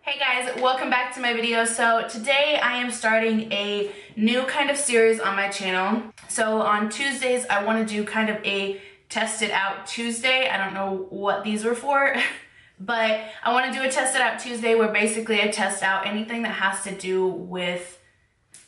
Hey guys, welcome back to my video. So today I am starting a new kind of series on my channel. So on Tuesdays I want to do kind of a test it out Tuesday. I don't know what these were for, but I want to do a test it out Tuesday where basically I test out anything that has to do with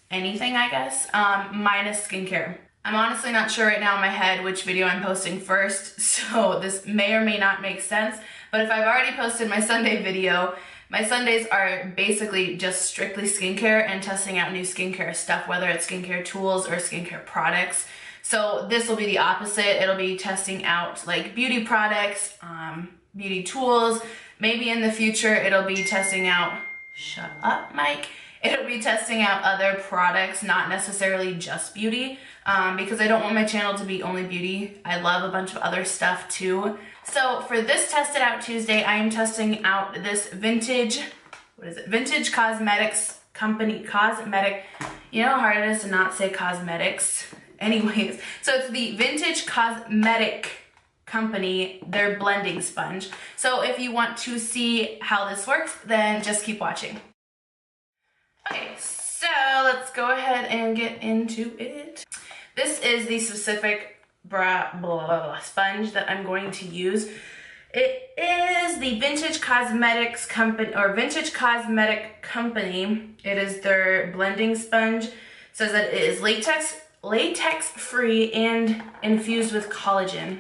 anything, I guess, minus skincare. I'm honestly not sure right now in my head which video I'm posting first, so this may or may not make sense, but if I've already posted my Sunday video, my Sundays are basically just strictly skincare and testing out new skincare stuff, whether it's skincare tools or skincare products. So this will be the opposite. It'll be testing out like beauty products, beauty tools. Maybe in the future it'll be testing out, shut up Mike, it'll be testing out other products, not necessarily just beauty, because I don't want my channel to be only beauty. I love a bunch of other stuff too. So for this Test It Out Tuesday, I am testing out this vintage, Vintage Cosmetics company, Cosmetic. You know how hard it is to not say cosmetics? Anyways, so it's the Vintage Cosmetic company, their blending sponge. So if you want to see how this works, then just keep watching. Okay, so let's go ahead and get into it. This is the specific sponge that I'm going to use. It is the Vintage Cosmetics company, or Vintage Cosmetic company. It is their blending sponge. It says that it is latex free and infused with collagen.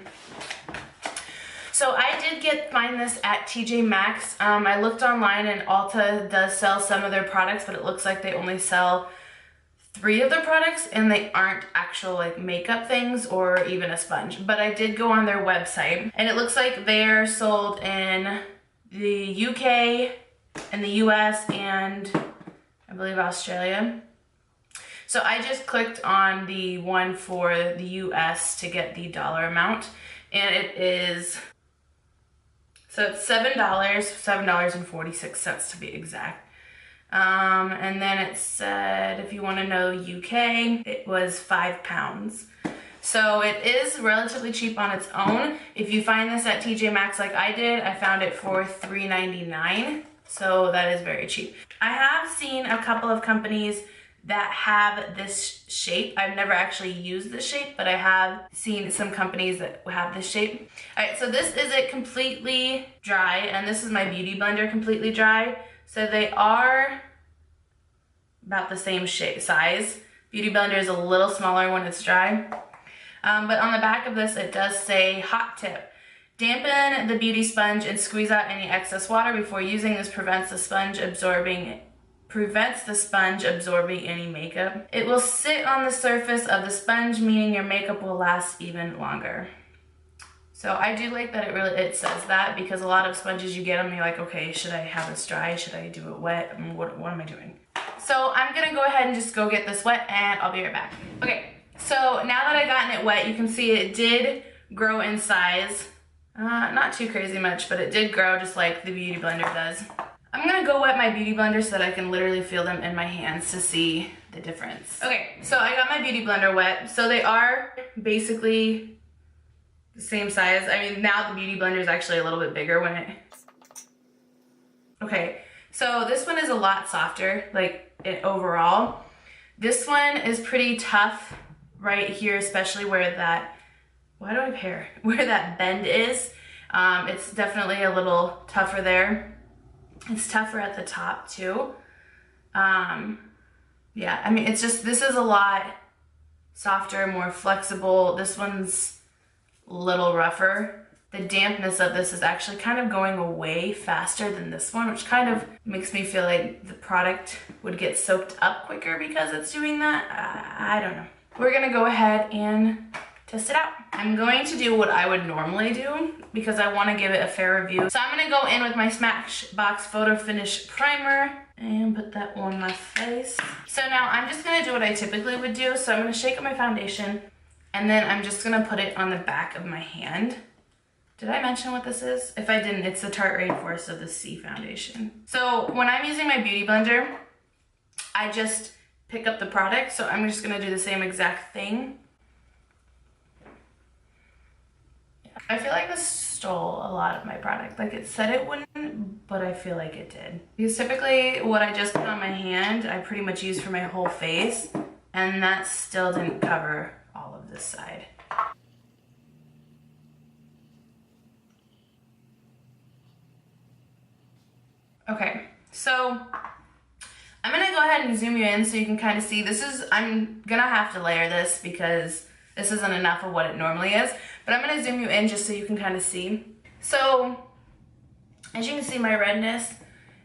So I did find this at TJ Maxx. I looked online and Ulta does sell some of their products, but it looks like they only sell 3 of their products and they aren't actual like makeup things or even a sponge. But I did go on their website and it looks like they're sold in the UK and the US and I believe Australia. So I just clicked on the one for the US to get the dollar amount, and it is, so it's $7.46 to be exact. And then it said, if you want to know UK, it was £5. So it is relatively cheap on its own. If you find this at TJ Maxx like I did, I found it for $3.99. So that is very cheap. I have seen a couple of companies that have this shape. I've never actually used this shape, but I have seen some companies that have this shape. All right, so this is it completely dry, and this is my Beauty Blender completely dry. So they are about the same size. Beauty Blender is a little smaller when it's dry. But on the back of this, it does say, hot tip, dampen the beauty sponge and squeeze out any excess water before using. This prevents the sponge absorbing any makeup. It will sit on the surface of the sponge, meaning your makeup will last even longer. So I do like that it says that, because a lot of sponges you get them, you're like, okay, should I have this dry? Should I do it wet? I mean, what am I doing? So I'm gonna go ahead and just go get this wet and I'll be right back. Okay, so now that I've gotten it wet, you can see it did grow in size. Not too crazy much, but it did grow just like the Beauty Blender does. I'm gonna go wet my Beauty Blender so that I can literally feel them in my hands to see the difference. Okay, so I got my Beauty Blender wet. So they are basically the same size. I mean, now the Beauty Blender is actually a little bit bigger when it... Okay, so this one is a lot softer, like overall. This one is pretty tough right here, especially where that... Why do I have hair? Where that bend is. It's definitely a little tougher there. It's tougher at the top too. Yeah, I mean, it's just, this is a lot softer, more flexible. This one's a little rougher. The dampness of this is actually kind of going away faster than this one, which kind of makes me feel like the product would get soaked up quicker because it's doing that. I don't know. We're gonna go ahead and test it out. I'm going to do what I would normally do because I want to give it a fair review. So I'm going to go in with my Smashbox Photo Finish Primer and put that on my face. So now I'm just going to do what I typically would do. So I'm going to shake up my foundation and then I'm just going to put it on the back of my hand. Did I mention what this is? If I didn't, it's the Tarte Rainforest of the C foundation. So when I'm using my Beauty Blender, I just pick up the product. So I'm just going to do the same exact thing. I feel like this stole a lot of my product. Like it said it wouldn't, but I feel like it did. Because typically what I just put on my hand, I pretty much use for my whole face, and that still didn't cover all of this side. Okay, so I'm gonna go ahead and zoom you in so you can kind of see. I'm gonna have to layer this because this isn't enough of what it normally is, but I'm gonna zoom you in just so you can kind of see. So, as you can see, my redness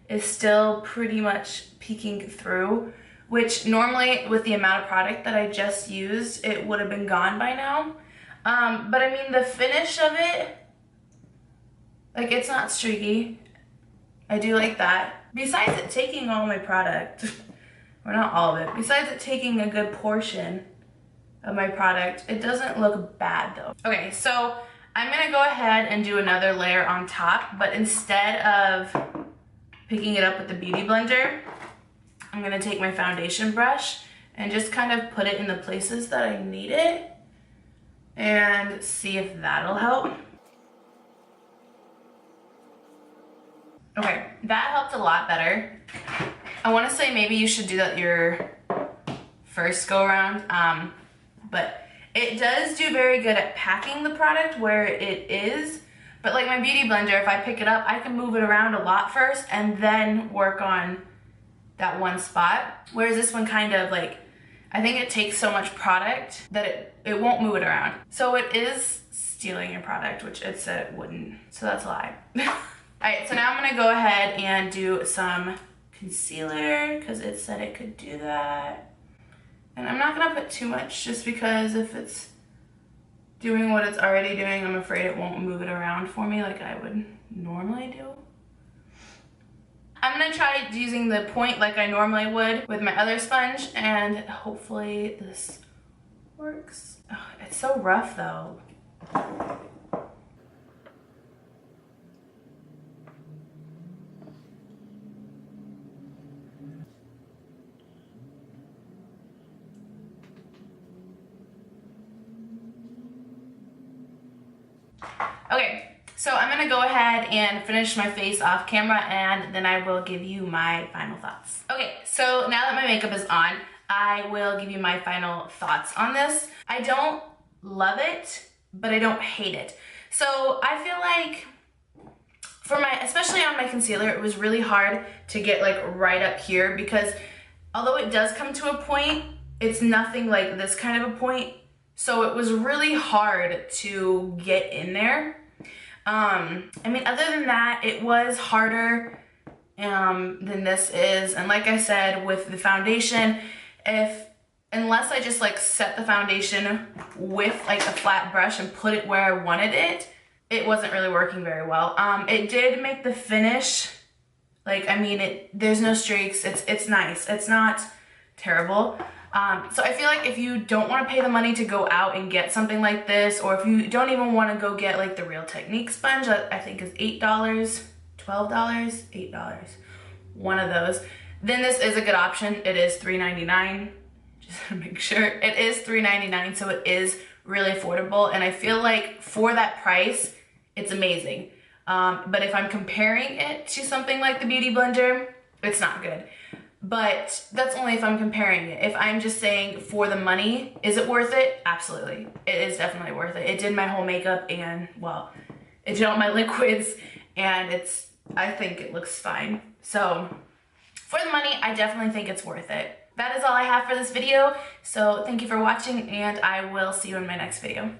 is still pretty much peeking through, which normally with the amount of product that I just used, it would have been gone by now. But I mean, the finish of it, like it's not streaky. I do like that. Besides it taking all my product, or not all of it, besides it taking a good portion of my product, it doesn't look bad though. Okay, so I'm gonna go ahead and do another layer on top, but instead of picking it up with the Beauty Blender, I'm gonna take my foundation brush and just kind of put it in the places that I need it and see if that'll help. Okay, that helped a lot better. I want to say maybe you should do that your first go around, but it does do very good at packing the product where it is. But like my Beauty Blender, if I pick it up, I can move it around a lot first and then work on that one spot. Whereas this one kind of like, I think it takes so much product that it won't move it around. So it is stealing your product, which it said it wouldn't. So that's a lie. Alright, so now I'm going to go ahead and do some concealer because it said it could do that. And I'm not going to put too much just because if it's doing what it's already doing, I'm afraid it won't move it around for me like I would normally do. I'm going to try using the point like I normally would with my other sponge, and hopefully this works. Oh, it's so rough though. Okay, so I'm gonna go ahead and finish my face off camera and then I will give you my final thoughts. Okay, so now that my makeup is on, I will give you my final thoughts on this. I don't love it, but I don't hate it. So I feel like especially on my concealer, it was really hard to get like right up here because although it does come to a point, it's nothing like this kind of a point. So it was really hard to get in there. I mean, other than that, it was harder than this is. And like I said, with the foundation, unless I just like set the foundation with like a flat brush and put it where I wanted it, it wasn't really working very well. It did make the finish, like, I mean, there's no streaks. It's nice. It's not terrible. So I feel like if you don't want to pay the money to go out and get something like this, or if you don't even want to go get like the Real Technique sponge that I think is $8, $12, $8, one of those, then this is a good option. It is $3.99, just to make sure. It is $3.99, so it is really affordable, and I feel like for that price, it's amazing. But if I'm comparing it to something like the Beauty Blender, it's not good. But that's only if I'm comparing it. If I'm just saying for the money, is it worth it? Absolutely. It is definitely worth it. It did my whole makeup and, well, it did all my liquids, and I think it looks fine. So for the money, I definitely think it's worth it. That is all I have for this video. So thank you for watching, and I will see you in my next video.